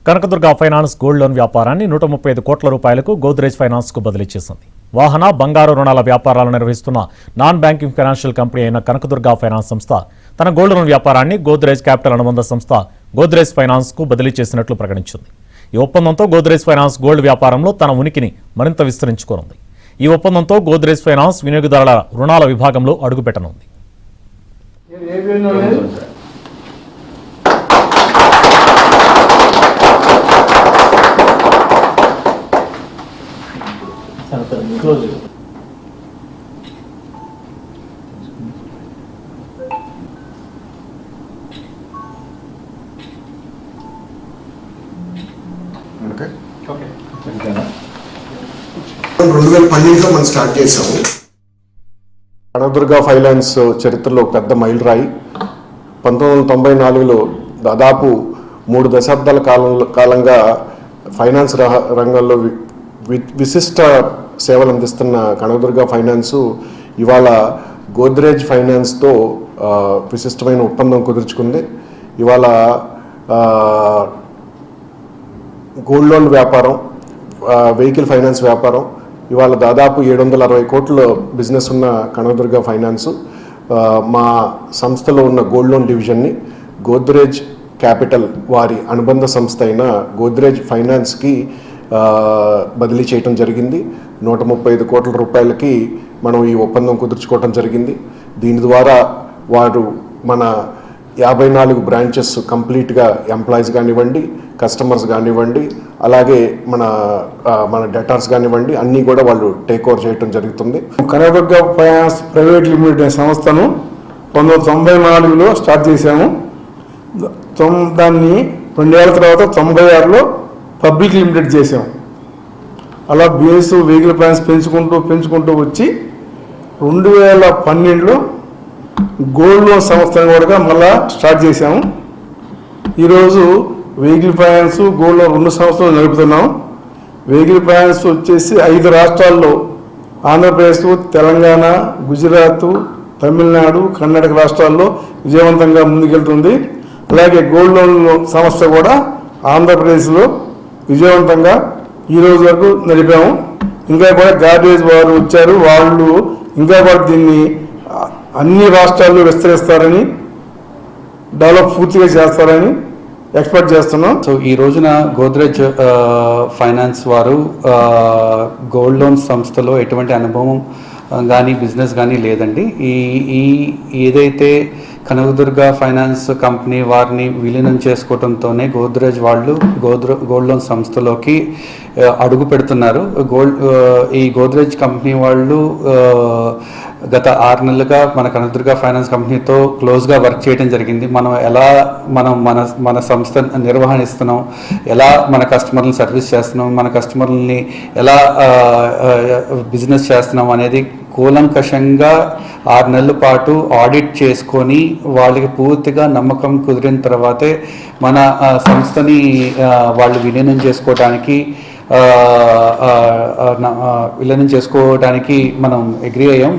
Kanakadurga finance gold loan వ్యాపారాన్ని 135 కోట్ల రూపాయలకు గోద్రేజ్ ఫైనాన్స్ కు బదిలీ చేసింది. వాహన బంగారు రుణాల వ్యాపారాలను నిర్వహిస్తున్న నాన్ బ్యాంకింగ్ ఫైనాన్షియల్ కంపెనీ అయిన కనకదుర్గ ఫైనాన్స్ సంస్థ తన గోల్డ్ లోన్ వ్యాపారాన్ని గోద్రేజ్ క్యాపిటల్ అనుబంధ సంస్థ గోద్రేజ్ ఫైనాన్స్ కు బదిలీ చేసినట్లు ప్రకటించింది. ఈ ఒప్పందంతో గోద్రేజ్ ఫైనాన్స్ గోల్డ్ వ్యాపారంలో తన ఉనికిని మరింత విస్తరించుకోనుంది. ఈ ఒప్పందంతో గోద్రేజ్ ఫైనాన్స్ వినియోగదారుల రుణాల విభాగంలో అడుగుపెట్టనుంది. మనం స్టార్ట్ చేసాము. కనకదుర్గ ఫైనాన్స్ చరిత్రలో పెద్ద మైలురాయి. 1994లో దాదాపు 3 దశాబ్దాల కాలంగా ఫైనాన్స్ రంగంలో విశిష్ట సేవలు అందిస్తున్న కనకదుర్గ ఫైనాన్స్ ఇవాళ గోద్రేజ్ ఫైనాన్స్తో విశిష్టమైన ఒప్పందం కుదుర్చుకుంది. ఇవాళ గోల్డ్ లోన్ వ్యాపారం, వెహికల్ ఫైనాన్స్ వ్యాపారం, ఇవాళ దాదాపు 760 కోట్ల బిజినెస్ ఉన్న కనకదుర్గ ఫైనాన్స్ మా సంస్థలో ఉన్న గోల్డ్ లోన్ డివిజన్ని గోద్రేజ్ క్యాపిటల్ వారి అనుబంధ సంస్థ అయిన గోద్రేజ్ ఫైనాన్స్కి బదిలీ చేయడం జరిగింది. 135 కోట్ల రూపాయలకి మనం ఈ ఒప్పందం కుదుర్చుకోవడం జరిగింది. దీని ద్వారా వారు మన 54 బ్రాంచెస్ కంప్లీట్గా ఎంప్లాయీస్ కానివ్వండి, కస్టమర్స్ కానివ్వండి, అలాగే మన డేటార్స్ కానివ్వండి, అన్నీ కూడా వాళ్ళు టేక్ ఓవర్ చేయడం జరుగుతుంది. కనకదుర్గ ఫైనాన్స్ ప్రైవేట్ లిమిటెడ్ సంస్థను 1994లో స్టార్ట్ చేశాము. దాన్ని 2 ఏళ్ల తర్వాత 96లో పబ్లిక్ లిమిటెడ్ చేసాము. అలా బిఎస్ వెహికల్ ఫైనాన్స్ పెంచుకుంటూ వచ్చి 2012లో గోల్డ్ లోన్ సంస్థను కూడా మళ్ళా స్టార్ట్ చేశాము. ఈరోజు వెహికల్ ఫైనాన్స్, గోల్డ్ లోన్ 2 సంస్థలు నడుపుతున్నాం. వెహికల్ ఫైనాన్స్ వచ్చేసి 5 రాష్ట్రాల్లో ఆంధ్రప్రదేశ్, తెలంగాణ, గుజరాత్, తమిళనాడు, కర్ణాటక రాష్ట్రాల్లో విజయవంతంగా ముందుకెళ్తుంది. అలాగే గోల్డ్ లోన్ సంస్థ కూడా ఆంధ్రప్రదేశ్లో విజయవంతంగా ఈరోజు వరకు నడిపాము. ఇంకా కూడా గార్డేజ్ వారు వచ్చారు, వాళ్ళు ఇంకా కూడా దీన్ని అన్ని రాష్ట్రాల్లో విస్తరిస్తారని, డెవలప్ పూర్తిగా చేస్తారని ఎక్స్పెక్ట్ చేస్తున్నాం. సో ఈ రోజున గోద్రేజ్ ఫైనాన్స్ వారు గోల్డ్ లోన్ సంస్థలో ఎటువంటి అనుభవం కానీ బిజినెస్ కానీ లేదండి. ఈ ఏదైతే కనకదుర్గ ఫైనాన్స్ కంపెనీ వారిని విలీనం చేసుకోవడంతోనే గోద్రేజ్ వాళ్ళు గోల్డ్ లోన్ సంస్థలోకి అడుగు పెడుతున్నారు. ఈ గోద్రేజ్ కంపెనీ వాళ్ళు గత 6 నెలలుగా మన కనకదుర్గ ఫైనాన్స్ కంపెనీతో క్లోజ్గా వర్క్ చేయడం జరిగింది. మన సంస్థ నిర్వహిస్తున్నాం, ఎలా మన కస్టమర్లను సర్వీస్ చేస్తున్నాం, మన కస్టమర్లని ఎలా బిజినెస్ చేస్తున్నాం అనేది కూలంకషంగా 6 నెలల పాటు ఆడిట్ చేసుకొని వాళ్ళకి పూర్తిగా నమ్మకం కుదిరిన తర్వాతే మన సంస్థని వాళ్ళు విలీనం చేసుకోవడానికి మనం అగ్రీ అయ్యాం.